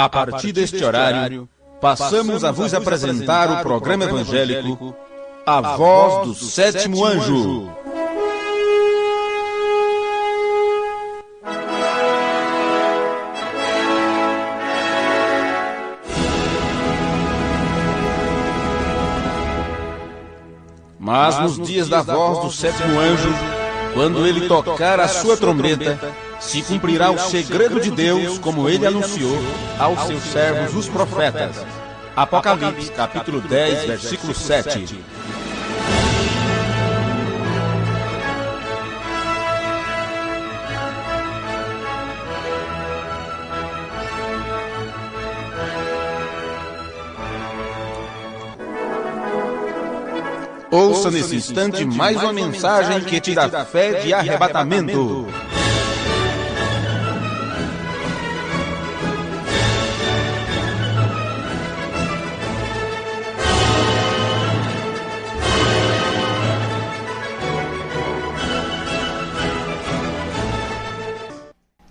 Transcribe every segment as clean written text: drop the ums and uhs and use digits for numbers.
A partir deste horário, passamos a vos apresentar o programa evangélico A Voz do Sétimo Anjo. Mas nos dias da voz do sétimo anjo, quando ele tocar a sua trombeta, se cumprirá o segredo de Deus, como ele anunciou aos seus servos os profetas. Apocalipse, capítulo 10, versículo 7. Ouça nesse instante mais uma mensagem que te dá fé de arrebatamento.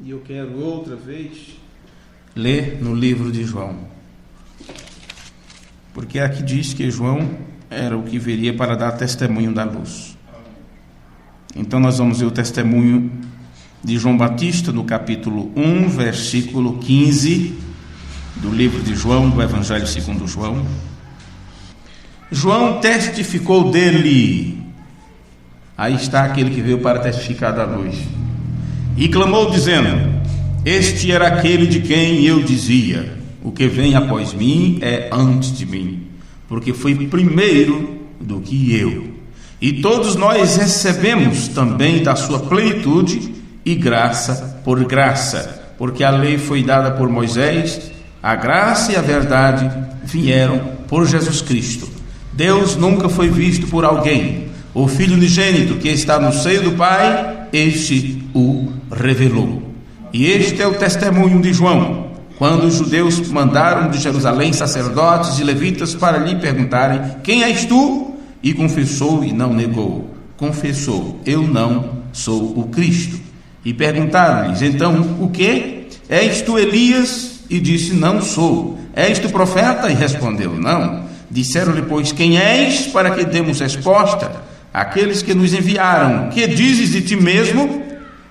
E eu quero outra vez ler no livro de João, porque aqui diz que João era o que viria para dar testemunho da luz. Então nós vamos ver o testemunho de João Batista no capítulo 1, versículo 15 do livro de João, do Evangelho segundo João. João testificou dele. Aí está aquele que veio para testificar da luz. E clamou dizendo: este era aquele de quem eu dizia: o que vem após mim é antes de mim, porque foi primeiro do que eu. E todos nós recebemos também da sua plenitude, e graça por graça, porque a lei foi dada por Moisés, a graça e a verdade vieram por Jesus Cristo. Deus nunca foi visto por alguém. O Filho unigênito que está no seio do Pai, este o revelou. E este é o testemunho de João, quando os judeus mandaram de Jerusalém sacerdotes e levitas para lhe perguntarem: quem és tu? E confessou e não negou. Confessou: eu não sou o Cristo. E perguntaram-lhes então: o quê? És tu Elias? E disse: não sou. És tu profeta? E respondeu: não. Disseram-lhe, pois, quem és, para que demos resposta? Aqueles que nos enviaram: que dizes de ti mesmo?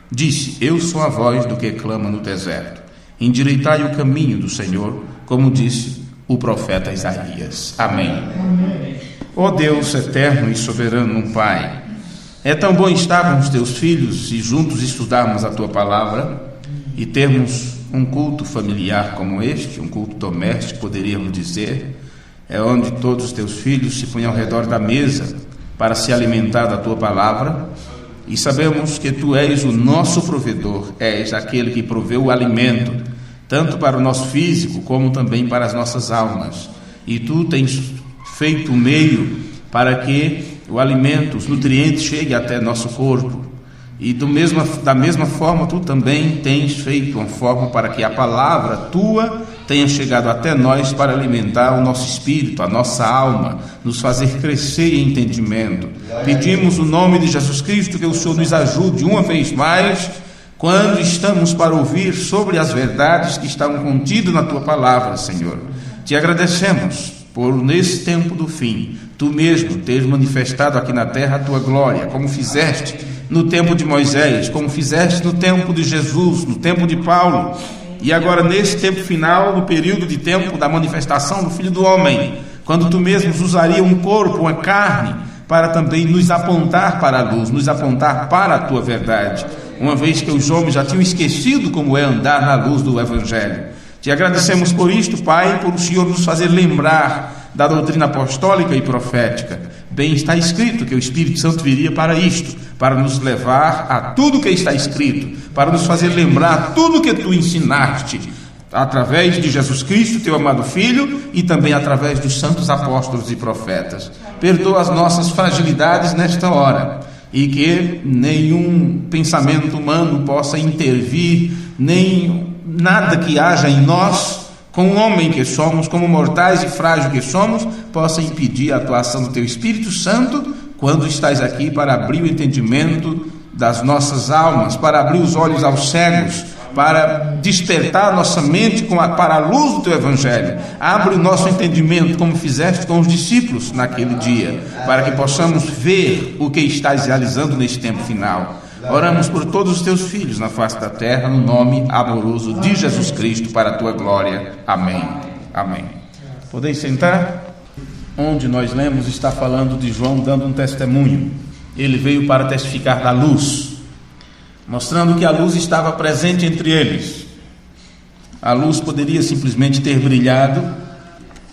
Disse: eu sou a voz do que clama no deserto. Endireitai o caminho do Senhor, como disse o profeta Isaías. Amém. Ó Deus eterno e soberano Pai, é tão bom estarmos teus filhos e juntos estudarmos a tua palavra e termos um culto familiar como este, um culto doméstico, poderíamos dizer, é onde todos os teus filhos se põem ao redor da mesa para se alimentar da tua palavra. E sabemos que tu és o nosso provedor, és aquele que proveu o alimento, tanto para o nosso físico como também para as nossas almas. E tu tens feito o meio para que o alimento, os nutrientes cheguem até nosso corpo. E da mesma forma tu também tens feito uma forma para que a palavra tua tenha chegado até nós para alimentar o nosso espírito, a nossa alma, nos fazer crescer em entendimento. Pedimos o nome de Jesus Cristo que o Senhor nos ajude uma vez mais, quando estamos para ouvir sobre as verdades que estão contidas na tua palavra, Senhor. Te agradecemos por, nesse tempo do fim, tu mesmo teres manifestado aqui na terra a tua glória, como fizeste no tempo de Moisés, como fizeste no tempo de Jesus, no tempo de Paulo, e agora nesse tempo final, no período de tempo da manifestação do Filho do Homem, quando tu mesmo usaria um corpo, uma carne, para também nos apontar para a luz, nos apontar para a tua verdade, uma vez que os homens já tinham esquecido como é andar na luz do Evangelho. Te agradecemos por isto, Pai, por o Senhor nos fazer lembrar da doutrina apostólica e profética. Bem está escrito que o Espírito Santo viria para isto, para nos levar a tudo que está escrito, para nos fazer lembrar tudo que tu ensinaste, através de Jesus Cristo, teu amado Filho, e também através dos santos apóstolos e profetas. Perdoa as nossas fragilidades nesta hora, e que nenhum pensamento humano possa intervir, nem nada que haja em nós, como homem que somos, como mortais e frágeis que somos, possa impedir a atuação do teu Espírito Santo quando estás aqui para abrir o entendimento das nossas almas, para abrir os olhos aos cegos, para despertar nossa mente para a luz do teu evangelho. Abre o nosso entendimento, como fizeste com os discípulos naquele dia, para que possamos ver o que estás realizando neste tempo final. Oramos por todos os teus filhos na face da terra, no nome amoroso de Jesus Cristo, para a tua glória. Amém. Amém. Podeis sentar? Onde nós lemos está falando de João dando um testemunho. Ele veio para testificar da luz, mostrando que a luz estava presente entre eles. A luz poderia simplesmente ter brilhado,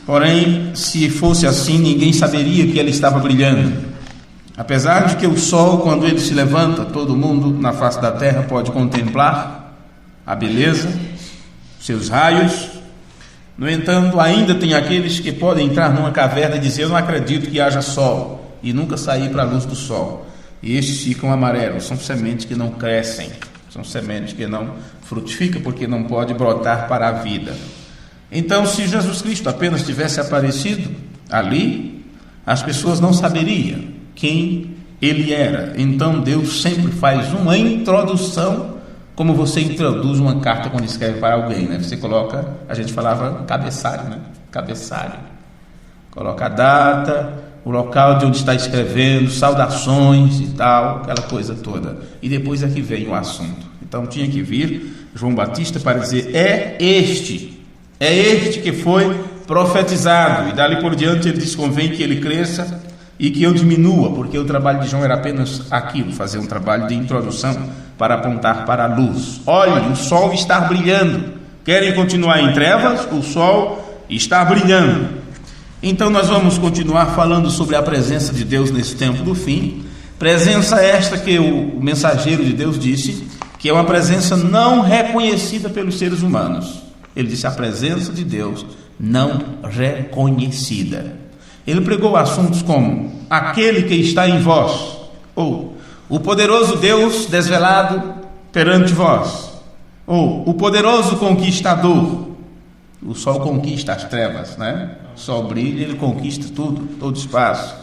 porém, se fosse assim, ninguém saberia que ela estava brilhando. Apesar de que o sol, quando ele se levanta, todo mundo na face da terra pode contemplar a beleza, seus raios. No entanto, ainda tem aqueles que podem entrar numa caverna e dizer: eu não acredito que haja sol, e nunca sair para a luz do sol. E estes ficam amarelos, são sementes que não crescem, são sementes que não frutificam, porque não pode brotar para a vida. Então, se Jesus Cristo apenas tivesse aparecido ali, as pessoas não saberiam quem ele era. Então Deus sempre faz uma introdução, como você introduz uma carta quando escreve para alguém, né? Você coloca, a gente falava cabeçalho, né? Cabeçalho. Coloca a data, o local de onde está escrevendo, saudações e tal, aquela coisa toda. E depois é que vem o assunto. Então tinha que vir João Batista para dizer: é este que foi profetizado. E dali por diante ele diz: convém que ele cresça e que eu diminua, porque o trabalho de João era apenas aquilo, fazer um trabalho de introdução para apontar para a luz. Olhe, o sol está brilhando. Querem continuar em trevas? O sol está brilhando. Então nós vamos continuar falando sobre a presença de Deus nesse tempo do fim. Presença esta que o mensageiro de Deus disse que é uma presença não reconhecida pelos seres humanos. Ele disse: a presença de Deus não reconhecida. Ele pregou assuntos como aquele que está em vós, ou o poderoso Deus desvelado perante vós, ou o poderoso conquistador. O sol conquista as trevas, né? O sol brilha, ele conquista tudo, todo espaço,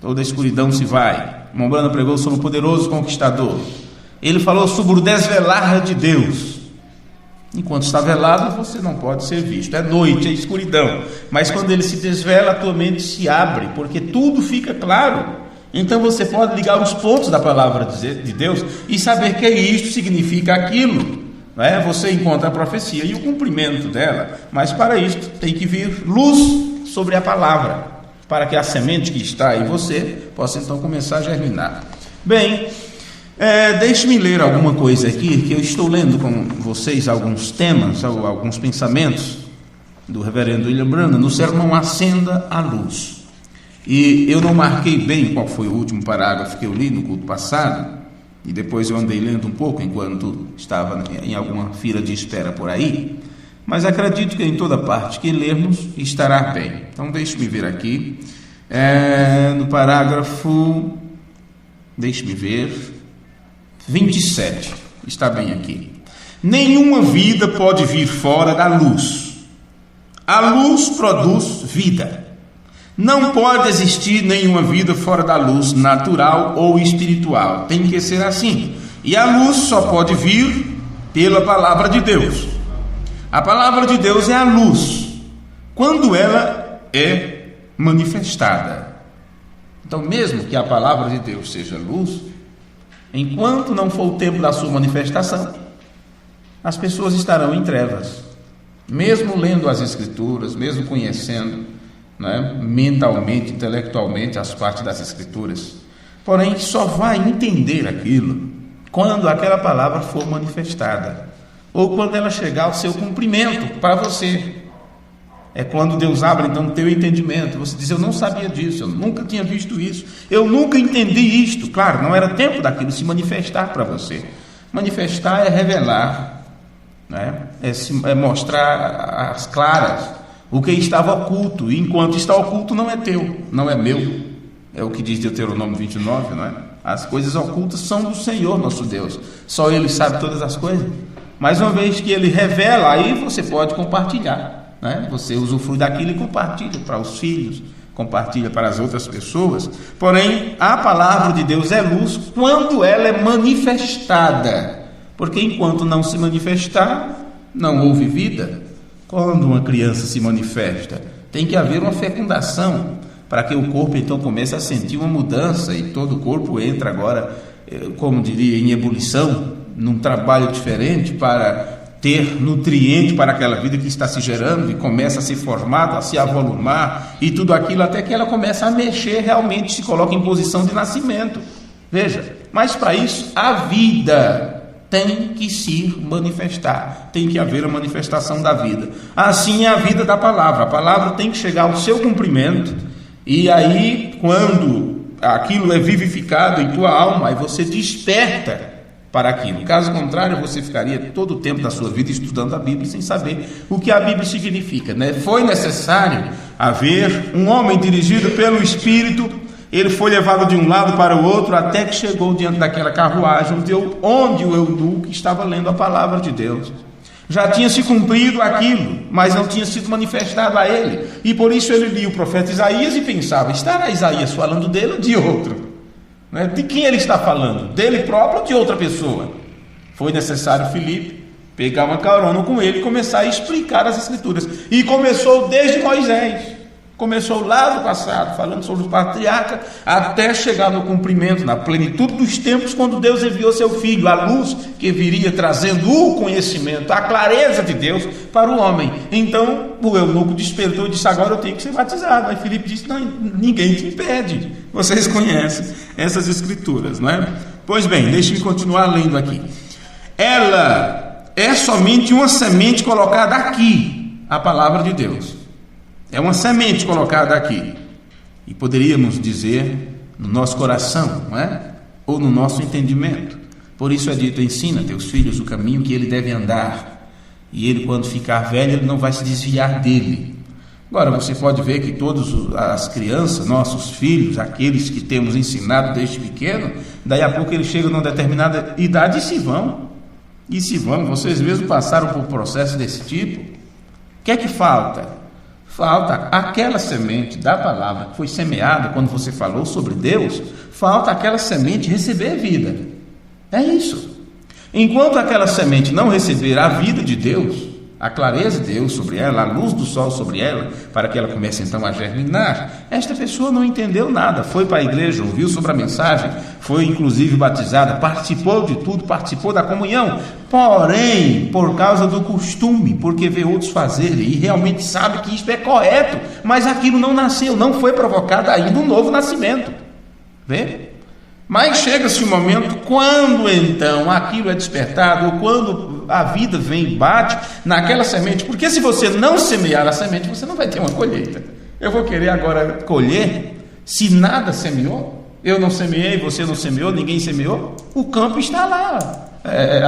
toda a escuridão se vai. Mombrana pregou sobre o poderoso conquistador. Ele falou sobre o desvelar de Deus. Enquanto está velado, você não pode ser visto. É noite, é escuridão. Mas quando ele se desvela, a tua mente se abre, porque tudo fica claro. Então você pode ligar os pontos da palavra de Deus e saber que isto significa aquilo. Não é? Você encontra a profecia e o cumprimento dela. Mas para isto tem que vir luz sobre a palavra, para que a semente que está em você possa então começar a germinar. Bem, deixe-me ler alguma coisa aqui, que eu estou lendo com vocês alguns temas, alguns pensamentos do reverendo William Branham no sermão Acenda a Luz. E eu não marquei bem qual foi o último parágrafo que eu li no culto passado, e depois eu andei lendo um pouco enquanto estava em alguma fila de espera por aí, mas acredito que em toda parte que lermos estará bem. Então deixe-me ver aqui, no parágrafo, deixe-me ver, 27, está bem aqui. Nenhuma vida pode vir fora da luz. A luz produz vida. Não pode existir nenhuma vida fora da luz natural ou espiritual. Tem que ser assim. E a luz só pode vir pela palavra de Deus. A palavra de Deus é a luz, quando ela é manifestada. Então, mesmo que a palavra de Deus seja luz, enquanto não for o tempo da sua manifestação, as pessoas estarão em trevas, mesmo lendo as Escrituras, mesmo conhecendo, né, mentalmente, intelectualmente as partes das Escrituras. Porém, só vai entender aquilo quando aquela palavra for manifestada, ou quando ela chegar ao seu cumprimento para você. É quando Deus abre então o teu entendimento. Você diz: eu não sabia disso, eu nunca tinha visto isso, eu nunca entendi isto. Claro, não era tempo daquilo se manifestar para você. Manifestar é revelar, né? É mostrar às claras o que estava oculto. E enquanto está oculto, não é teu, não é meu. É o que diz Deuteronômio 29, não é? As coisas ocultas são do Senhor nosso Deus, só Ele sabe todas as coisas. Mas uma vez que Ele revela, aí você pode compartilhar, né? Você usufrui daquilo e compartilha para os filhos, compartilha para as outras pessoas. Porém, a palavra de Deus é luz quando ela é manifestada, Porque enquanto não se manifestar, não houve vida. Quando uma criança se manifesta, tem que haver uma fecundação, para que o corpo então comece a sentir uma mudança, e todo o corpo entra agora, como diria, em ebulição, num trabalho diferente para ter nutriente para aquela vida que está se gerando, e começa a ser formada, a se avolumar, e tudo aquilo até que ela começa a mexer, realmente se coloca em posição de nascimento. Veja, mas para isso a vida tem que se manifestar, tem que haver a manifestação da vida. Assim é a vida da palavra. A palavra tem que chegar ao seu cumprimento, e aí quando aquilo é vivificado em tua alma, aí você desperta para aquilo. Caso contrário, você ficaria todo o tempo da sua vida estudando a Bíblia sem saber o que a Bíblia significa, né? Foi necessário haver um homem dirigido pelo Espírito. Ele foi levado de um lado para o outro até que chegou diante daquela carruagem onde o eunuco estava lendo a palavra de Deus. Já tinha se cumprido aquilo, mas não tinha sido manifestado a ele, e por isso ele lia o profeta Isaías e pensava: estará Isaías falando dele ou de outro? De quem ele está falando? Dele próprio ou de outra pessoa? Foi necessário Filipe pegar uma carona com ele e começar a explicar as Escrituras. E começou desde Moisés. Começou lá no passado, falando sobre o patriarca, até chegar no cumprimento, na plenitude dos tempos, quando Deus enviou seu Filho, a luz que viria trazendo o conhecimento, a clareza de Deus para o homem. Então o eunuco despertou e disse: agora eu tenho que ser batizado. Aí Filipe disse: não, ninguém te impede. Vocês conhecem essas Escrituras, não é? Pois bem, deixe-me continuar lendo aqui. Ela é somente uma semente colocada aqui, a palavra de Deus. É uma semente colocada aqui, e poderíamos dizer no nosso coração, não é? Ou no nosso entendimento. Por isso é dito: ensina teus filhos o caminho que ele deve andar, e ele, quando ficar velho, ele não vai se desviar dele. Agora você pode ver que todas as crianças, nossos filhos, aqueles que temos ensinado desde pequeno, daí a pouco eles chegam numa determinada idade e se vão. E se vão, vocês mesmos passaram por um processo desse tipo. O que é que falta? Falta aquela semente da palavra que foi semeada quando você falou sobre Deus. Falta aquela semente receber vida. É isso. Enquanto aquela semente não receber a vida de Deus, a clareza de Deus sobre ela, a luz do sol sobre ela, para que ela comece então a germinar, esta pessoa não entendeu nada. Foi para a igreja, ouviu sobre a mensagem, foi inclusive batizada, participou de tudo, participou da comunhão, porém, por causa do costume, porque vê outros fazerem e realmente sabe que isto é correto, mas aquilo não nasceu, não foi provocado ainda um novo nascimento. Vê? Mas chega-se um momento quando então aquilo é despertado, ou quando a vida vem e bate naquela semente, porque se você não semear a semente, você não vai ter uma colheita. Eu vou querer agora colher se nada semeou? Eu não semeei, você não semeou, ninguém semeou? O campo está lá,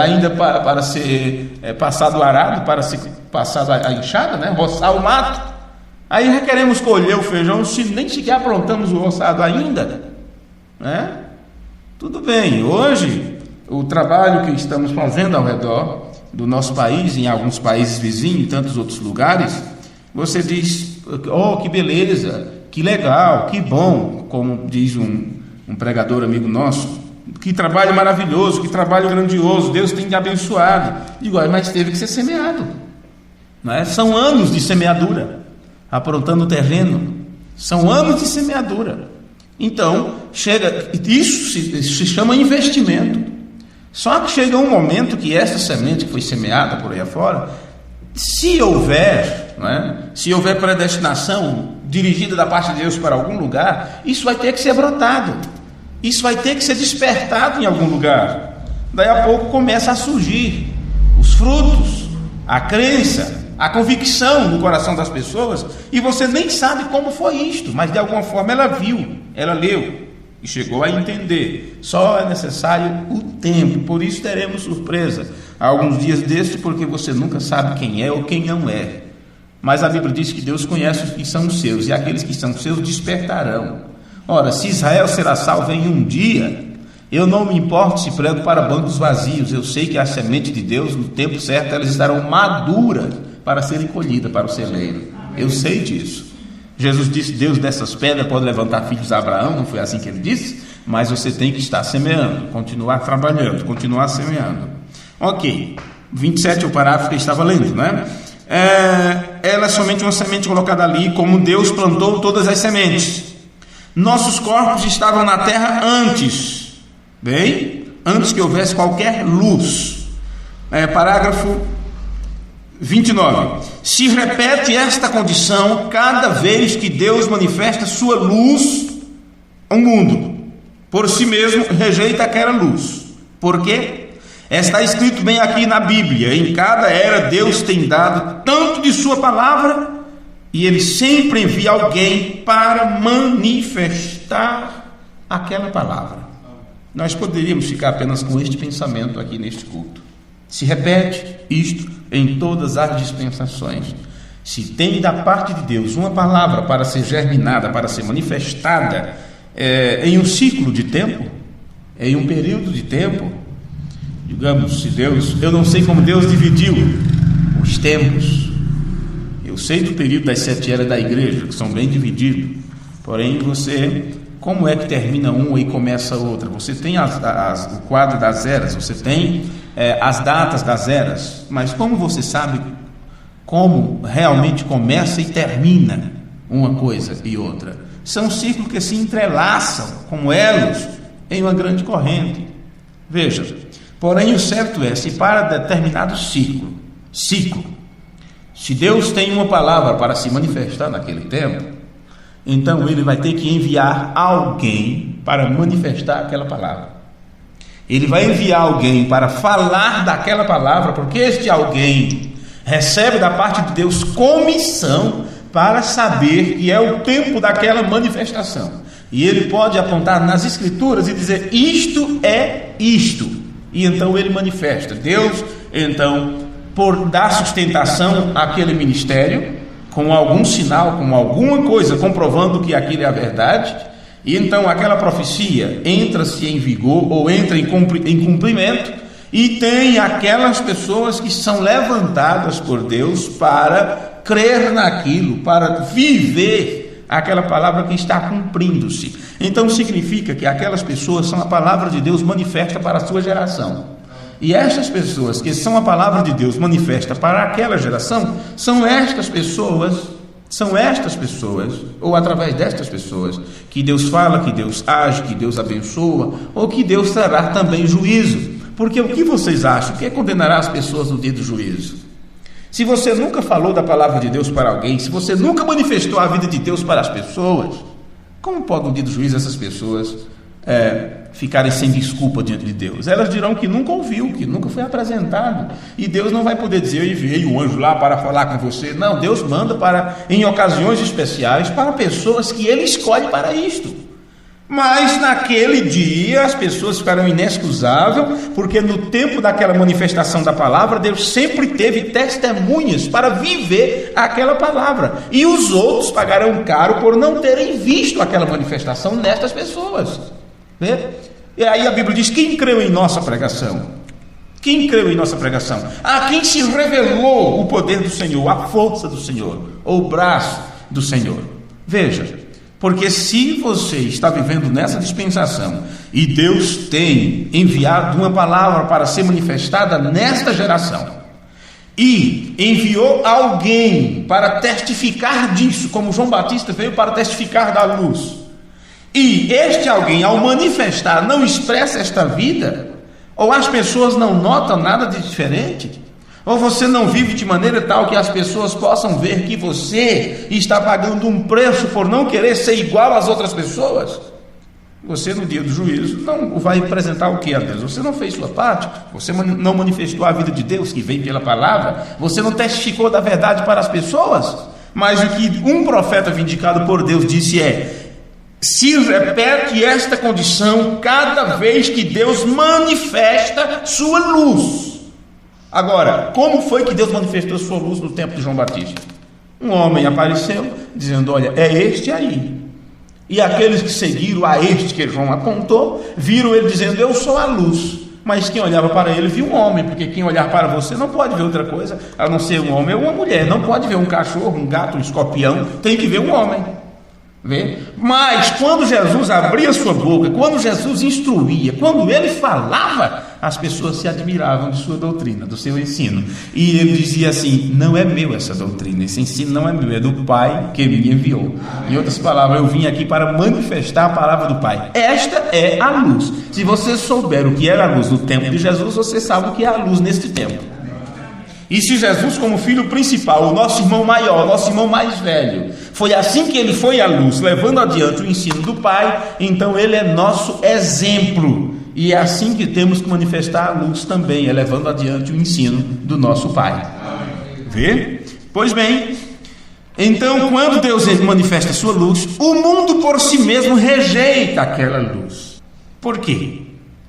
ainda para ser passado o arado, para ser passado a enxada, né? Roçar o mato. Aí já queremos colher o feijão, se nem sequer aprontamos o roçado ainda, né? Tudo bem, hoje o trabalho que estamos fazendo ao redor do nosso país, em alguns países vizinhos, em tantos outros lugares, você diz: oh, que beleza, que legal, que bom, como diz um pregador amigo nosso, que trabalho maravilhoso, que trabalho grandioso, Deus tem te abençoado. Digo: mas teve que ser semeado, não é? São anos de semeadura, aprontando o terreno, são anos de semeadura. Então, isso se chama investimento. Só que chega um momento que essa semente que foi semeada por aí afora, se houver predestinação dirigida da parte de Deus para algum lugar, isso vai ter que ser brotado, isso vai ter que ser despertado em algum lugar. Daí a pouco começa a surgir os frutos, a crença, a convicção no coração das pessoas, e você nem sabe como foi isto, mas de alguma forma ela viu, ela leu e chegou a entender. Só é necessário o tempo. Por isso teremos surpresa alguns dias deste, porque você nunca sabe quem é ou quem não é. Mas a Bíblia diz que Deus conhece os que são seus, e aqueles que são seus despertarão. Ora, se Israel será salvo em um dia, eu não me importo se prego para bancos vazios. Eu sei que a semente de Deus, no tempo certo, elas estarão maduras para serem colhidas para o celeiro. Eu sei disso. Jesus disse: Deus dessas pedras pode levantar filhos a Abraão. Não foi assim que ele disse? Mas você tem que estar semeando, continuar trabalhando, continuar semeando. Ok, 27 é o parágrafo que eu estava lendo, né? Ela é somente uma semente colocada ali, como Deus plantou todas as sementes. Nossos corpos estavam na terra antes que houvesse qualquer luz. Parágrafo 29. Se repete esta condição cada vez que Deus manifesta sua luz ao mundo. Por si mesmo rejeita aquela luz. Por quê? Está escrito bem aqui na Bíblia: em cada era Deus tem dado tanto de sua palavra, e Ele sempre envia alguém para manifestar aquela palavra. Nós poderíamos ficar apenas com este pensamento aqui neste culto. Se repete isto em todas as dispensações. Se tem da parte de Deus uma palavra para ser germinada, para ser manifestada em um ciclo de tempo, em um período de tempo, digamos, se Deus, eu não sei como Deus dividiu os tempos. Eu sei do período das 7 eras da igreja, que são bem divididos. Porém, como é que termina uma e começa outra? Você tem o quadro das eras, você tem as datas das eras, mas como você sabe como realmente começa e termina uma coisa e outra? São ciclos que se entrelaçam como elos em uma grande corrente. Veja, porém o certo é, se para determinado ciclo, se Deus tem uma palavra para se manifestar naquele tempo, então Ele vai ter que enviar alguém para manifestar aquela palavra. Ele vai enviar alguém para falar daquela palavra, porque este alguém recebe da parte de Deus comissão para saber que é o tempo daquela manifestação. E ele pode apontar nas Escrituras e dizer: isto é isto. E então ele manifesta. Deus, então, por dar sustentação àquele ministério, com algum sinal, com alguma coisa comprovando que aquilo é a verdade, e então aquela profecia entra-se em vigor ou entra em cumprimento, e tem aquelas pessoas que são levantadas por Deus para crer naquilo, para viver aquela palavra que está cumprindo-se. Então significa que aquelas pessoas são a palavra de Deus manifesta para a sua geração. E estas pessoas que são a palavra de Deus manifesta para aquela geração, são estas pessoas, ou através destas pessoas, que Deus fala, que Deus age, que Deus abençoa, ou que Deus trará também juízo. Porque o que vocês acham? O que condenará as pessoas no dia do juízo? Se você nunca falou da palavra de Deus para alguém, se você nunca manifestou a vida de Deus para as pessoas, como pode no dia do juízo essas pessoas ficarem sem desculpa diante de Deus? Elas dirão que nunca ouviu, que nunca foi apresentado, e Deus não vai poder dizer: eu enviei um anjo lá para falar com você. Não, Deus manda em ocasiões especiais, para pessoas que Ele escolhe para isto. Mas naquele dia as pessoas ficarão inexcusáveis, porque no tempo daquela manifestação da palavra, Deus sempre teve testemunhas para viver aquela palavra, e os outros pagarão caro por não terem visto aquela manifestação nestas pessoas. E aí a Bíblia diz: quem creu em nossa pregação? Quem creu em nossa pregação? A quem se revelou o poder do Senhor, a força do Senhor, ou o braço do Senhor. Veja, porque se você está vivendo nessa dispensação e Deus tem enviado uma palavra para ser manifestada nesta geração, e enviou alguém para testificar disso, como João Batista veio para testificar da luz, e este alguém, ao manifestar, não expressa esta vida, ou as pessoas não notam nada de diferente, ou você não vive de maneira tal que as pessoas possam ver que você está pagando um preço por não querer ser igual às outras pessoas, você no dia do juízo não vai apresentar o que a Deus? Você não fez sua parte, você não manifestou a vida de Deus que vem pela palavra, você não testificou da verdade para as pessoas. Mas o que um profeta vindicado por Deus disse se repete esta condição cada vez que Deus manifesta sua luz. Agora, como foi que Deus manifestou sua luz no tempo de João Batista? Um homem apareceu dizendo: olha, é este aí. E aqueles que seguiram a este que João apontou, viram ele dizendo: eu sou a luz. Mas quem olhava para ele viu um homem, porque quem olhar para você não pode ver outra coisa a não ser um homem ou uma mulher. Não pode ver um cachorro, um gato, um escorpião, tem que ver um homem. Vê? Mas quando Jesus abria sua boca, quando Jesus instruía, quando ele falava, as pessoas se admiravam de sua doutrina, do seu ensino. E ele dizia assim: não é meu essa doutrina, esse ensino não é meu, é do Pai que me enviou. Em outras palavras, eu vim aqui para manifestar a palavra do Pai. Esta é a luz. Se você souber o que era a luz no tempo de Jesus, você sabe o que é a luz neste tempo. E se Jesus, como filho principal, o nosso irmão maior, o nosso irmão mais velho, foi assim que ele foi à luz, levando adiante o ensino do Pai, então ele é nosso exemplo. E é assim que temos que manifestar a luz também, é levando adiante o ensino do nosso Pai. Vê? Pois bem, então quando Deus manifesta a sua luz, o mundo por si mesmo rejeita aquela luz. Por quê?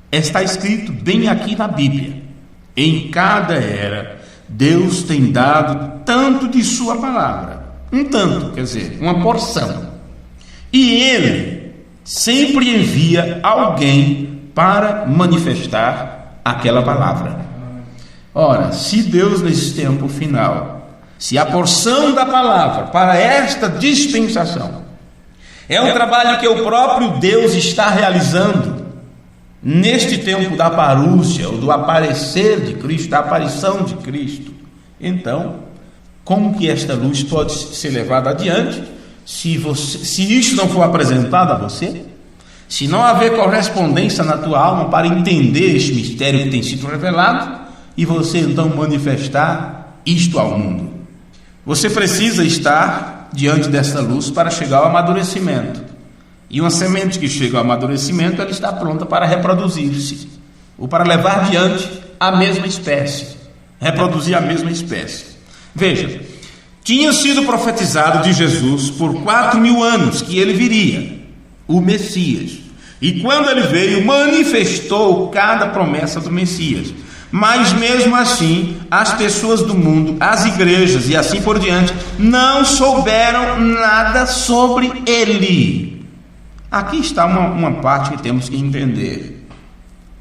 Está escrito bem aqui na Bíblia: em cada era Deus tem dado tanto de sua palavra, um tanto, quer dizer, uma porção, e Ele sempre envia alguém para manifestar aquela palavra. Ora, se Deus nesse tempo final, se a porção da palavra para esta dispensação é um trabalho que o próprio Deus está realizando neste tempo da parúcia, ou do aparecer de Cristo, da aparição de Cristo, então, como que esta luz pode ser levada adiante se isso não for apresentado a você? Se não haver correspondência na tua alma para entender este mistério que tem sido revelado, e você então manifestar isto ao mundo. Você precisa estar diante dessa luz para chegar ao amadurecimento. E uma semente que chega ao amadurecimento, ela está pronta para reproduzir-se, ou para levar adiante a mesma espécie, reproduzir a mesma espécie. Veja, tinha sido profetizado de Jesus por 4.000 anos que ele viria, o Messias. E quando ele veio, manifestou cada promessa do Messias. Mas mesmo assim, as pessoas do mundo, as igrejas e assim por diante, não souberam nada sobre ele. Aqui está uma parte que temos que entender.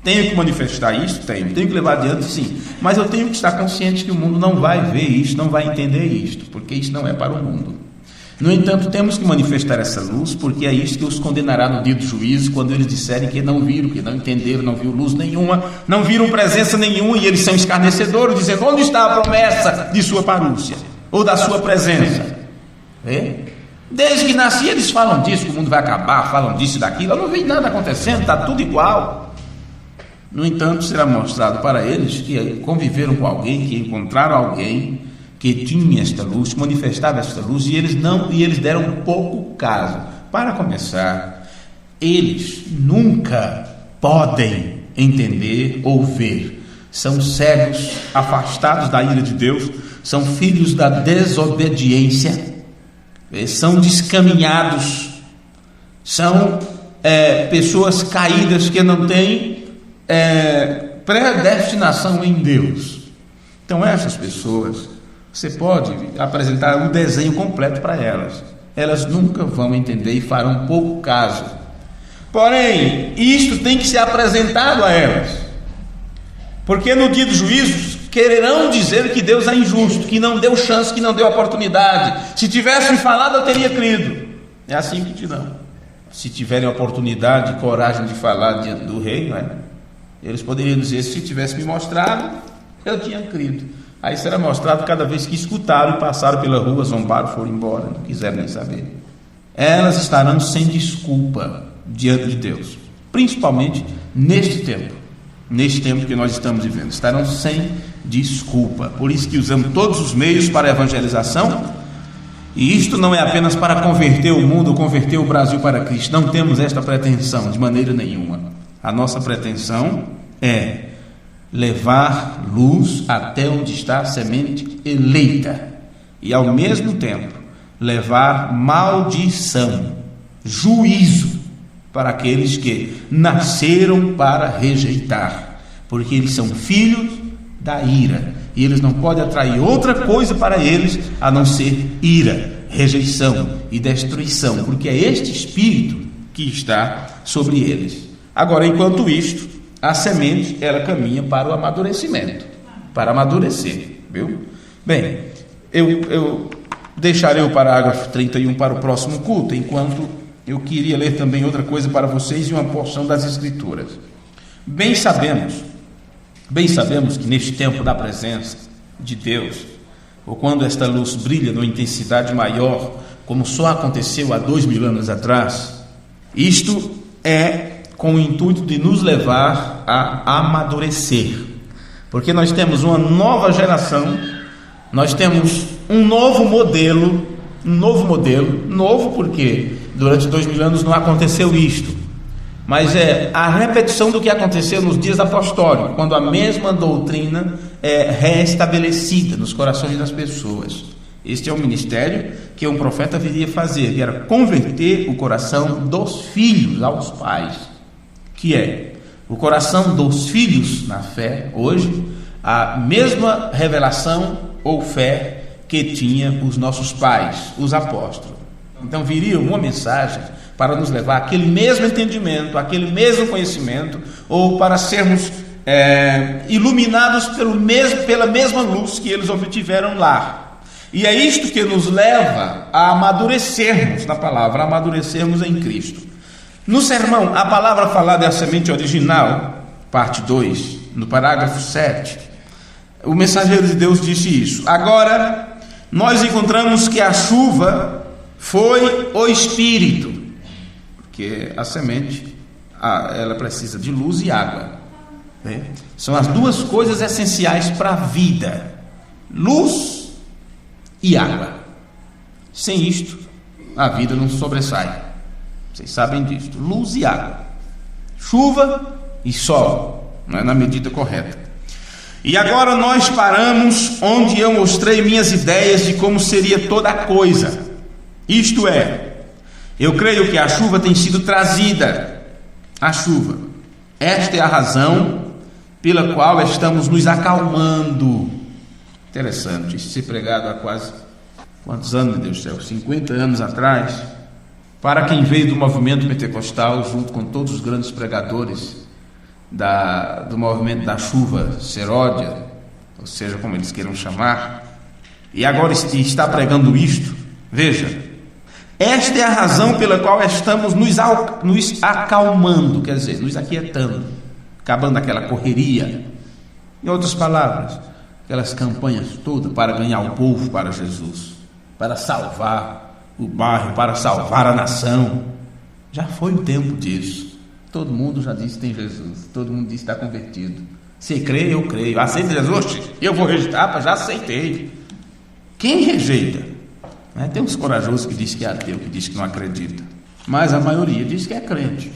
Tenho que manifestar isso? Tenho que levar adiante, sim. Mas eu tenho que estar consciente que o mundo não vai ver isso, não vai entender isto, porque isso não é para o mundo. No entanto, temos que manifestar essa luz, porque é isso que os condenará no dia do juízo, quando eles disserem que não viram, que não entenderam, não viram luz nenhuma, não viram presença nenhuma, e eles são escarnecedores, dizendo: onde está a promessa de sua parúcia, ou da sua presença? Desde que nasci eles falam disso, que o mundo vai acabar, falam disso e daquilo. Eu não vi nada acontecendo, está tudo igual. No entanto, será mostrado para eles que conviveram com alguém, que encontraram alguém que tinha esta luz, que manifestava esta luz, e eles deram pouco caso. Para começar, eles nunca podem entender ou ver. São cegos, afastados da ira de Deus, são filhos da desobediência, são descaminhados, são pessoas caídas que não têm predestinação em Deus. Então essas pessoas, você pode apresentar um desenho completo para elas, elas nunca vão entender e farão pouco caso. Porém, isto tem que ser apresentado a elas, porque no dia do juízo quererão dizer que Deus é injusto, que não deu chance, que não deu oportunidade. Se tivessem falado, eu teria crido. É assim que dirão. Se tiverem oportunidade e coragem de falar diante do rei, não é? Eles poderiam dizer: se tivesse me mostrado, eu tinha crido. Aí será mostrado cada vez que escutaram e passaram pela rua, zombaram, foram embora, não quiseram nem saber. Elas estarão sem desculpa diante de Deus, principalmente neste tempo que nós estamos vivendo. Estarão sem desculpa. Por isso que usamos todos os meios para a evangelização, e isto não é apenas para converter o mundo, converter o Brasil para Cristo. Não temos esta pretensão de maneira nenhuma. A nossa pretensão é levar luz até onde está a semente eleita, e ao mesmo tempo levar maldição, juízo para aqueles que nasceram para rejeitar, porque eles são filhos da ira, e eles não podem atrair outra coisa para eles a não ser ira, rejeição e destruição, porque é este espírito que está sobre eles. Agora, enquanto isto, a semente, ela caminha para o amadurecimento, para amadurecer, viu? Bem, eu deixarei o parágrafo 31 para o próximo culto, enquanto eu queria ler também outra coisa para vocês e uma porção das Escrituras. Bem sabemos Bem sabemos que neste tempo da presença de Deus, ou quando esta luz brilha numa intensidade maior, como só aconteceu há 2000 anos atrás, isto é com o intuito de nos levar a amadurecer, porque nós temos uma nova geração, nós temos um novo modelo, novo porque durante 2000 anos não aconteceu isto, mas é a repetição do que aconteceu nos dias apostólicos, quando a mesma doutrina é reestabelecida nos corações das pessoas. Este é o ministério que um profeta viria fazer, que era converter o coração dos filhos aos pais, que é o coração dos filhos na fé, hoje, a mesma revelação ou fé que tinha os nossos pais, os apóstolos. Então viria uma mensagem para nos levar àquele mesmo entendimento, àquele mesmo conhecimento, ou para sermos iluminados pela mesma luz que eles obtiveram lá. E é isto que nos leva a amadurecermos na palavra, a amadurecermos em Cristo. No sermão, a palavra falada é a semente original, parte 2, no parágrafo 7, o mensageiro de Deus disse isso. Agora, nós encontramos que a chuva foi o Espírito, porque a semente, ela precisa de luz e água, né? São as duas coisas essenciais para a vida, luz e água. Sem isto, a vida não sobressai. Vocês sabem disso, luz e água, chuva e sol, não é na medida correta. E agora nós paramos onde eu mostrei minhas ideias de como seria toda a coisa. Isto é, eu creio que a chuva tem sido trazida. A chuva, esta é a razão pela qual estamos nos acalmando. Interessante, isso ser pregado há quase, quantos anos, meu Deus do céu, 50 anos atrás, para quem veio do movimento pentecostal, junto com todos os grandes pregadores do movimento da chuva seródia, ou seja, como eles queiram chamar, e agora está pregando isto. Veja, esta é a razão pela qual estamos nos acalmando, quer dizer, nos aquietando, acabando aquela correria. Em outras palavras, aquelas campanhas todas para ganhar o povo para Jesus, para salvar o bairro, para salvar a nação. Já foi o tempo disso. Todo mundo já disse que tem Jesus, todo mundo disse que está convertido. Você crê, eu creio. Aceita Jesus? Eu vou rejeitar, já aceitei. Quem rejeita? Tem uns corajosos que dizem que é ateu, que dizem que não acredita, mas a maioria diz que é crente,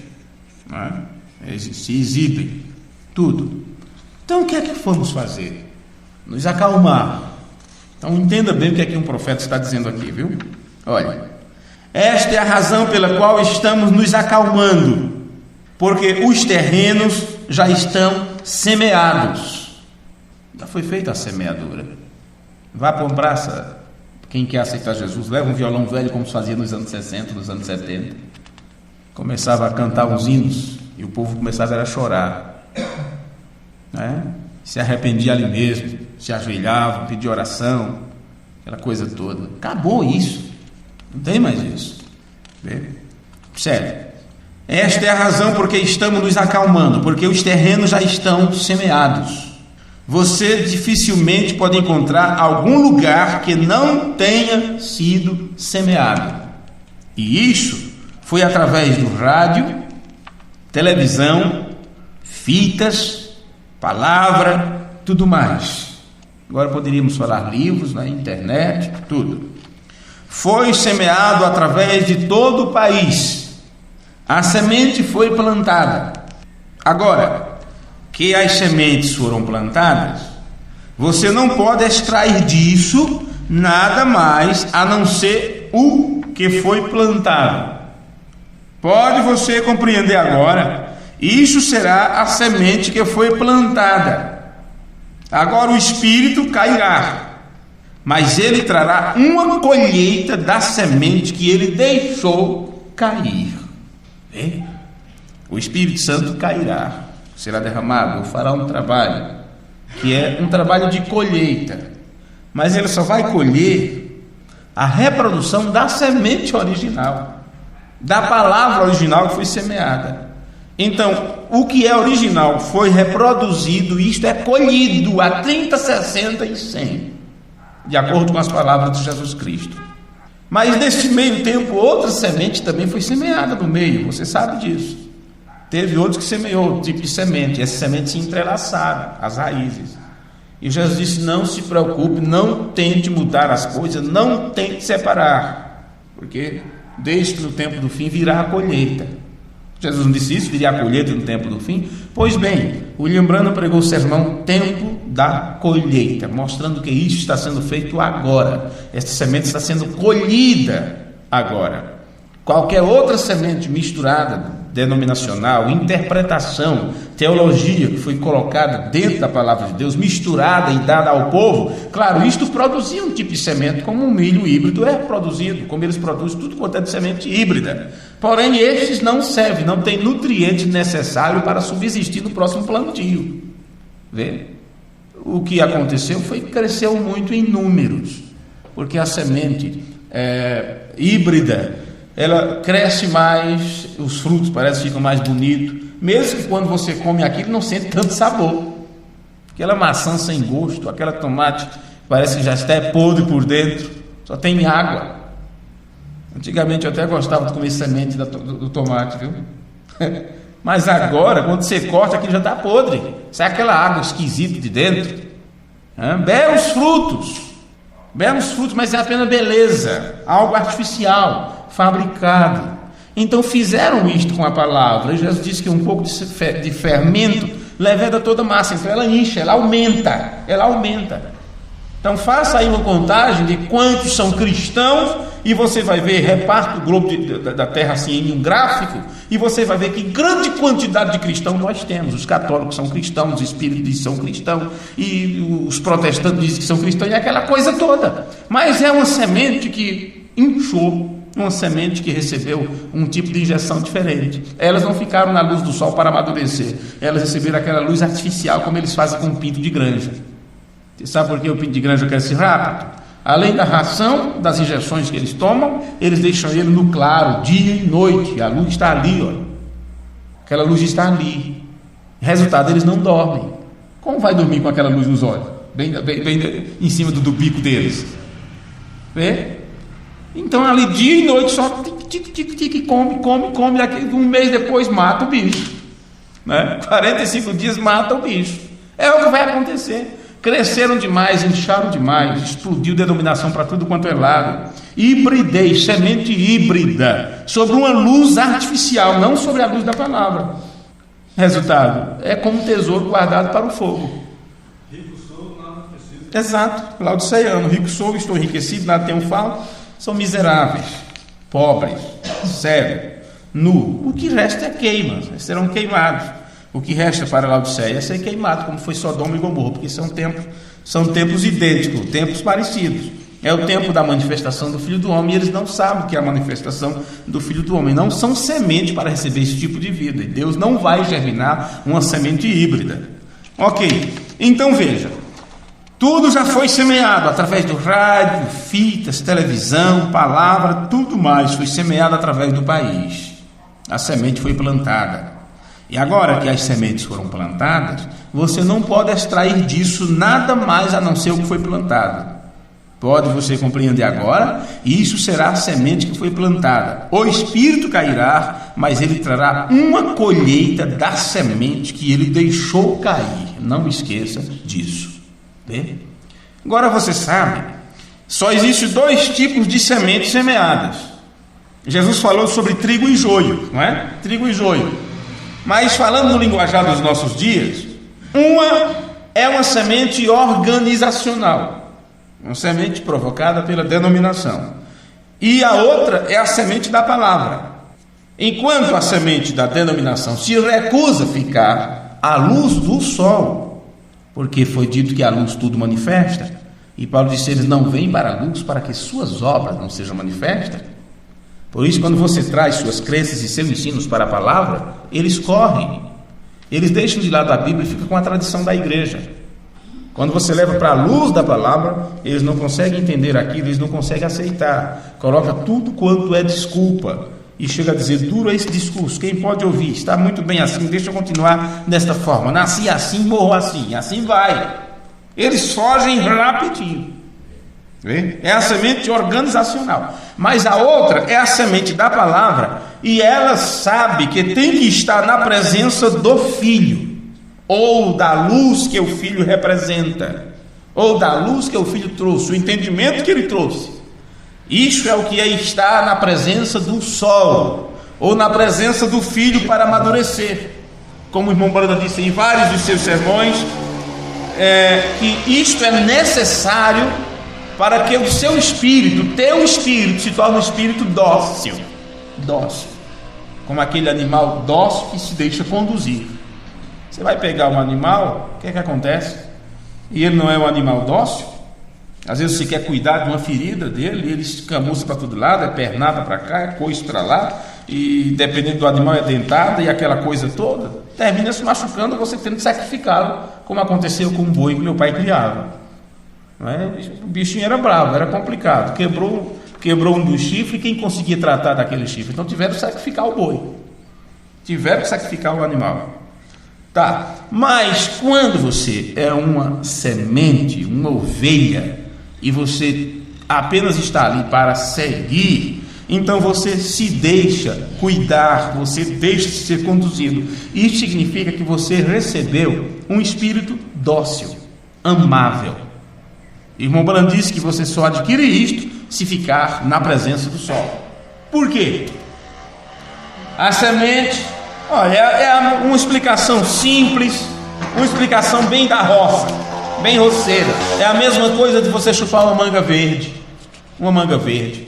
eles se exibem, tudo. Então o que é que vamos fazer? Nos acalmar. Então entenda bem o que é que um profeta está dizendo aqui, viu? Olha, esta é a razão pela qual estamos nos acalmando, porque os terrenos já estão semeados. Já foi feita a semeadura. Vá para uma praça, quem quer aceitar Jesus, leva um violão velho, como se fazia nos anos 60, nos anos 70. Começava a cantar uns hinos e o povo começava a chorar, se arrependia ali mesmo, se ajoelhava, pedia oração, aquela coisa toda. Acabou isso, não tem mais isso. Sério. Esta é a razão porque estamos nos acalmando, porque os terrenos já estão semeados. Você dificilmente pode encontrar algum lugar que não tenha sido semeado. E isso foi através do rádio, televisão, fitas, palavra, tudo mais. Agora poderíamos falar livros, internet, tudo. Foi semeado através de todo o país. A semente foi plantada. Agora, que as sementes foram plantadas, você não pode extrair disso nada mais a não ser o que foi plantado. Pode você compreender agora? Isso será a semente que foi plantada. Agora o Espírito cairá, mas ele trará uma colheita da semente que ele deixou cair. O Espírito Santo cairá, será derramado, ou fará um trabalho, que é um trabalho de colheita, mas ele só vai colher a reprodução da semente original, da palavra original que foi semeada. Então, o que é original foi reproduzido, isto é colhido a 30, 60 e 100, de acordo com as palavras de Jesus Cristo. Mas neste meio tempo, outra semente também foi semeada no meio, você sabe disso. Teve outros que semeou, tipo de semente, e essas sementes se entrelaçaram, as raízes. E Jesus disse: não se preocupe, não tente mudar as coisas, não tente separar, porque desde que no tempo do fim virá a colheita. Jesus não disse isso, viria a colheita no tempo do fim? Pois bem, William Branham pregou o sermão Tempo da Colheita, mostrando que isso está sendo feito agora. Esta semente está sendo colhida agora. Qualquer outra semente misturada, denominacional, interpretação, teologia que foi colocada dentro da palavra de Deus, misturada e dada ao povo, claro, isto produzia um tipo de semente, como um milho híbrido é produzido, como eles produzem tudo quanto é de semente híbrida. Porém, estes não servem, não têm nutrientes necessários para subsistir no próximo plantio. Vê? O que aconteceu foi que cresceu muito em números, porque a semente híbrida, ela cresce mais, os frutos parecem que ficam mais bonitos, mesmo que quando você come aquilo não sente tanto sabor. Aquela maçã sem gosto, aquela tomate parece que já está podre por dentro, só tem água. Antigamente eu até gostava de comer semente do tomate, viu? Mas agora, quando você corta, aquilo já está podre, sai aquela água esquisita de dentro. Belos frutos, mas é apenas beleza, algo artificial, fabricado. Então fizeram isto com a palavra, e Jesus disse que um pouco de fermento leveda toda a massa, então ela incha, ela aumenta. Então faça aí uma contagem de quantos são cristãos, e você vai ver, reparta o globo da terra assim em um gráfico, e você vai ver que grande quantidade de cristãos nós temos. Os católicos são cristãos, os espíritas são cristãos, e os protestantes dizem que são cristãos, e aquela coisa toda. Mas é uma semente que inchou, uma semente que recebeu um tipo de injeção diferente. Elas não ficaram na luz do sol para amadurecer, elas receberam aquela luz artificial, como eles fazem com o pinto de granja. Você sabe por que o pinto de granja cresce rápido? Além da ração, das injeções que eles tomam, eles deixam ele no claro, dia e noite. A luz está ali, ó. Aquela luz está ali. Resultado, eles não dormem. Como vai dormir com aquela luz nos olhos? Bem em cima do bico deles. Vê? Então ali dia e noite só tic, come. Um mês depois mata o bicho, né? 45 dias mata o bicho. É o que vai acontecer. Cresceram demais, incharam demais, explodiu denominação para tudo quanto é lado. Hibridez, semente híbrida, sobre uma luz artificial, não sobre a luz da palavra. Resultado, é como um tesouro guardado para o fogo. Rico sou, nada preciso. Exato, laodiceano, rico sou, estou enriquecido, nada tenho falta. São miseráveis, pobres, cegos, nu. O que resta é queima, serão queimados. O que resta para Laodiceia é ser queimado, como foi Sodoma e Gomorra, porque são tempos idênticos, tempos parecidos. É o tempo da manifestação do Filho do Homem, e eles não sabem que é a manifestação do Filho do Homem. Não são semente para receber esse tipo de vida, e Deus não vai germinar uma semente híbrida. Ok, então veja, tudo já foi semeado através do rádio, fitas, televisão, palavra, tudo mais foi semeado através do país. A semente foi plantada. E agora que as sementes foram plantadas, você não pode extrair disso nada mais a não ser o que foi plantado. Pode você compreender agora? Isso será a semente que foi plantada. O Espírito cairá, mas ele trará uma colheita da semente que ele deixou cair. Não esqueça disso. Bem? Agora você sabe, só existem dois tipos de sementes semeadas. Jesus falou sobre trigo e joio, não é? Trigo e joio. Mas falando no linguajar dos nossos dias, uma é uma semente organizacional, uma semente provocada pela denominação, e a outra é a semente da palavra. Enquanto a semente da denominação se recusa a ficar à luz do sol, porque foi dito que a luz tudo manifesta, e Paulo disse: eles não vêm para a luz para que suas obras não sejam manifestas. Por isso, quando você traz suas crenças e seus ensinos para a palavra, eles correm, eles deixam de lado a Bíblia e ficam com a tradição da igreja. Quando você leva para a luz da palavra, eles não conseguem entender aquilo, eles não conseguem aceitar, coloca tudo quanto é desculpa, e chega a dizer: duro é esse discurso, quem pode ouvir? Está muito bem assim, deixa eu continuar desta forma. Nasci assim, morro assim, assim vai. Eles fogem rapidinho. É a semente organizacional. Mas a outra é a semente da palavra, e ela sabe que tem que estar na presença do Filho, ou da luz que o Filho representa, ou da luz que o Filho trouxe, o entendimento que ele trouxe. Isso é o que é estar na presença do sol, ou na presença do Filho para amadurecer. Como o irmão Branda disse em vários de seus sermões, que isto é necessário para que o seu espírito, teu espírito, se torne um espírito dócil, como aquele animal dócil que se deixa conduzir. Você vai pegar um animal, o que é que acontece? E ele não é um animal dócil. Às vezes você quer cuidar de uma ferida dele, ele escamuça para todo lado, é pernada para cá, é coice para lá, e dependendo do animal é dentada e aquela coisa toda, termina se machucando, você tendo que sacrificá-lo, como aconteceu com um boi que meu pai criava. Não é? O bichinho era bravo, era complicado, quebrou um dos chifres, e quem conseguia tratar daquele chifre? Então tiveram que sacrificar o boi, tiveram que sacrificar o animal. Tá, mas quando você é uma semente, uma ovelha, e você apenas está ali para seguir, então você se deixa cuidar, você deixa ser conduzido. Isso significa que você recebeu um espírito dócil, amável. O irmão Branham disse que você só adquire isto se ficar na presença do sol. Por quê? A semente, olha, é uma explicação simples, uma explicação bem da roça, bem roceira. É a mesma coisa de você chupar uma manga verde. Uma manga verde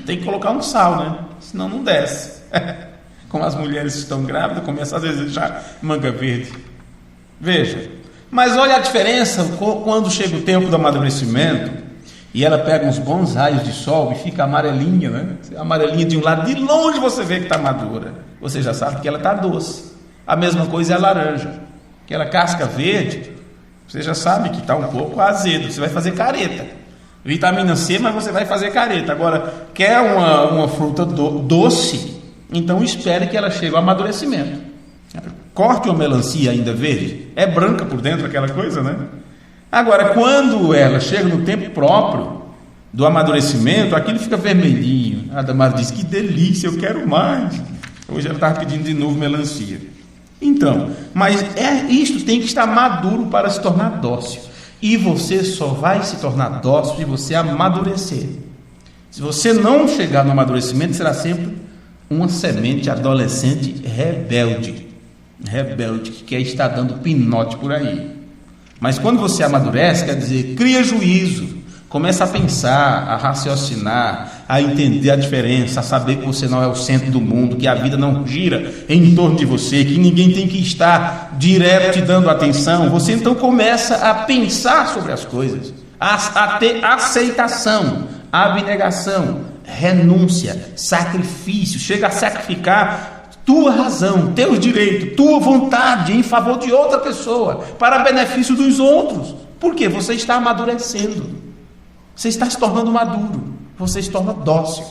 tem que colocar um sal, né? Senão não desce. Como as mulheres estão grávidas, começam a desejar manga verde. Veja, mas olha a diferença quando chega o tempo do amadurecimento e ela pega uns bons raios de sol e fica amarelinha, né? Amarelinha de um lado, de longe você vê que está madura. Você já sabe que ela está doce. A mesma coisa é a laranja. Aquela casca verde, você já sabe que está um pouco azedo. Você vai fazer careta. Vitamina C, mas você vai fazer careta. Agora, quer uma fruta doce? Então espere que ela chegue ao amadurecimento. Corte uma melancia ainda verde, é branca por dentro aquela coisa, né? Agora, quando ela chega no tempo próprio do amadurecimento, aquilo fica vermelhinho. A Damares diz: que delícia, eu quero mais. Hoje ela estava pedindo de novo melancia. Então, mas isto tem que estar maduro para se tornar dócil. E você só vai se tornar dócil se você amadurecer. Se você não chegar no amadurecimento, será sempre uma semente adolescente rebelde, que quer estar dando pinote por aí. Mas quando você amadurece, quer dizer, cria juízo, começa a pensar, a raciocinar, a entender a diferença, a saber que você não é o centro do mundo, que a vida não gira em torno de você, que ninguém tem que estar direto te dando atenção. Você então começa a pensar sobre as coisas, a ter aceitação, abnegação, renúncia, sacrifício, chega a sacrificar tua razão, teus direitos, tua vontade em favor de outra pessoa, para benefício dos outros. Por quê? Você está amadurecendo, você está se tornando maduro, você se torna dócil.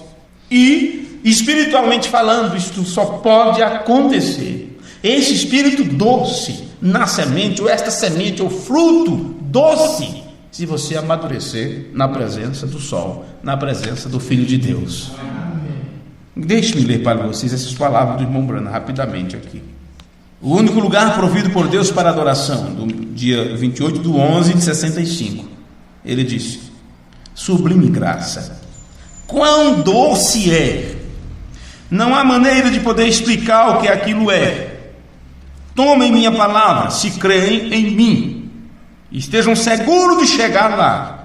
E, espiritualmente falando, isto só pode acontecer. Esse espírito doce na semente, ou esta semente, ou fruto doce, se você amadurecer na presença do sol, na presença do Filho de Deus. Deixe-me ler para vocês essas palavras do irmão Branham rapidamente aqui. O único lugar provido por Deus para adoração, do dia 28/11/65. Ele disse: sublime graça, quão doce é! Não há maneira de poder explicar o que aquilo é. Tomem minha palavra, se creem em mim, estejam seguros de chegar lá.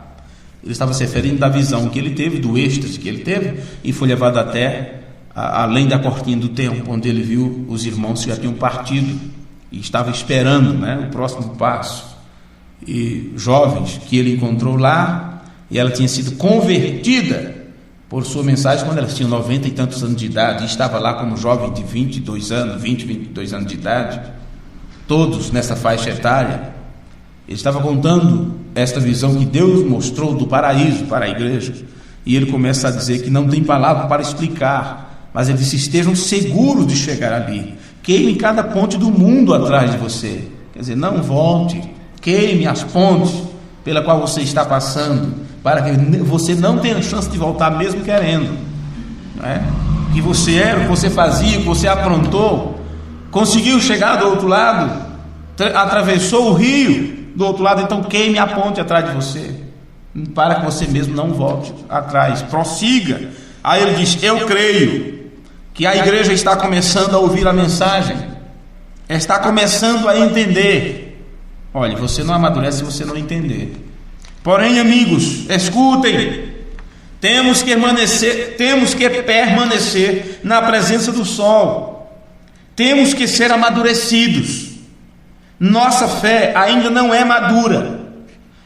Ele estava se referindo da visão que ele teve, do êxtase que ele teve, e foi levado até além da cortina do templo, onde ele viu os irmãos que já tinham partido e estava esperando, né, o próximo passo. E jovens que ele encontrou lá, e ela tinha sido convertida por sua mensagem quando elas tinham 90 e tantos anos de idade, e estava lá como jovem de 22 anos de idade, todos nessa faixa etária. Ele estava contando esta visão que Deus mostrou do paraíso para a igreja, e ele começa a dizer que não tem palavra para explicar, Mas ele disse: estejam seguros de chegar ali. Queime cada ponte do mundo atrás de você. Quer dizer, não volte. Queime as pontes pela qual você está passando, para que você não tenha chance de voltar mesmo querendo. Não é? O que você era, o que você fazia, o que você aprontou, conseguiu chegar do outro lado, atravessou o rio do outro lado, então queime a ponte atrás de você, para que você mesmo não volte atrás, prossiga. Aí ele diz: eu creio que a igreja está começando a ouvir a mensagem, está começando a entender. Olha, você não amadurece se você não entender. Porém, amigos, escutem, temos que permanecer na presença do sol, temos que ser amadurecidos. Nossa fé ainda não é madura,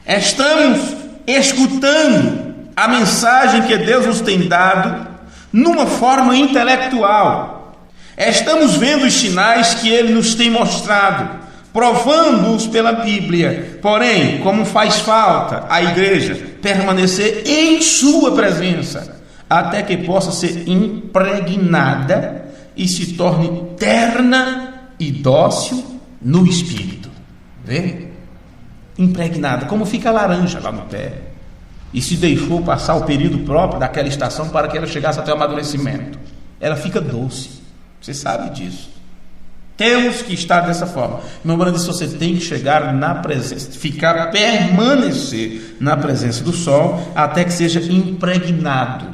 estamos escutando a mensagem que Deus nos tem dado numa forma intelectual, estamos vendo os sinais que Ele nos tem mostrado, provando-os pela Bíblia. Porém, como faz falta à igreja permanecer em sua presença, até que possa ser impregnada e se torne terna e dócil no espírito. Vê? Impregnada, como fica a laranja lá no pé, e se deixou passar o período próprio daquela estação para que ela chegasse até o amadurecimento, ela fica doce. Você sabe disso. Temos que estar dessa forma. Meu irmão disse: você tem que chegar na presença, permanecer na presença do sol, até que seja impregnado,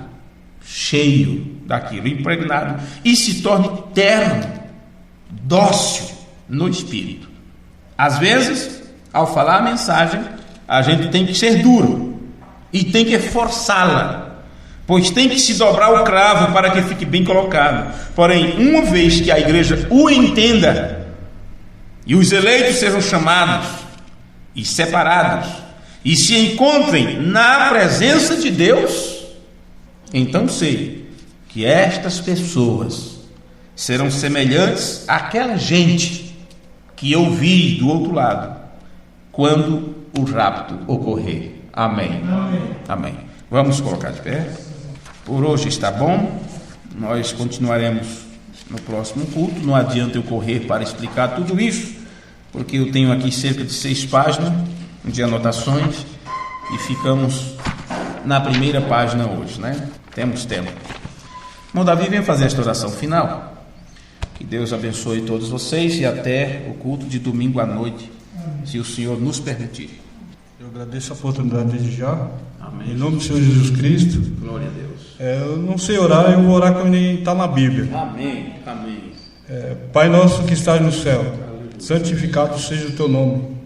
cheio daquilo, impregnado, e se torne terno, dócil no espírito. Às vezes, ao falar a mensagem, a gente tem que ser duro e tem que forçá-la, pois tem que se dobrar o cravo para que fique bem colocado. Porém, uma vez que a igreja o entenda e os eleitos sejam chamados e separados e se encontrem na presença de Deus, então sei que estas pessoas serão semelhantes àquela gente que eu vi do outro lado quando o rapto ocorrer. Amém. Amém. Amém. Vamos colocar de pé. Por hoje está bom. Nós continuaremos no próximo culto. Não adianta eu correr para explicar tudo isso, porque eu tenho aqui cerca de 6 páginas de anotações e ficamos na primeira página hoje, né? Temos tempo. Irmão Davi, vem fazer esta oração final. Que Deus abençoe todos vocês e até o culto de domingo à noite, se o Senhor nos permitir. Eu agradeço a oportunidade desde já. Amém. Em nome do Senhor Jesus Cristo. Glória a Deus. Eu não sei orar, eu vou orar como está na Bíblia. Amém. Amém. Pai nosso que estás no céu, santificado seja o teu nome.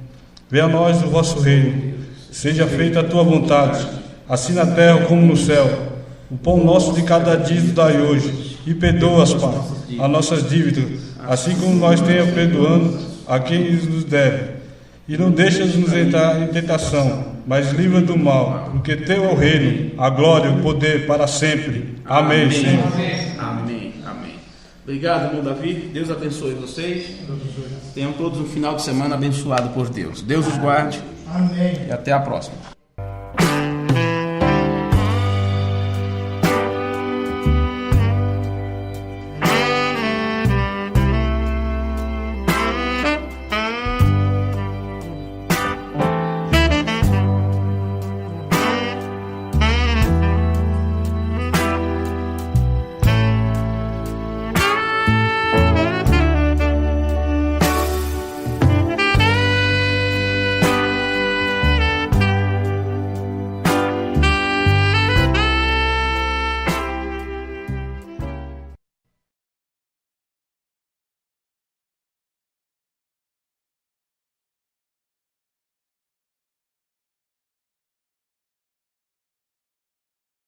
Venha a nós o vosso reino. Seja feita a tua vontade, assim na terra como no céu. O pão nosso de cada dia nos dai hoje. E perdoa-as, Pai, as nossas dívidas, assim como nós tenhamos perdoando a quem nos deve. E não deixas nos entrar em tentação, mas livra do mal, porque teu é o reino, a glória, o poder para sempre. Amém, Amém. Senhor. Amém. Amém. Obrigado, irmão Davi. Deus abençoe vocês. Tenham todos um final de semana abençoado por Deus. Deus os guarde. Amém. E até a próxima.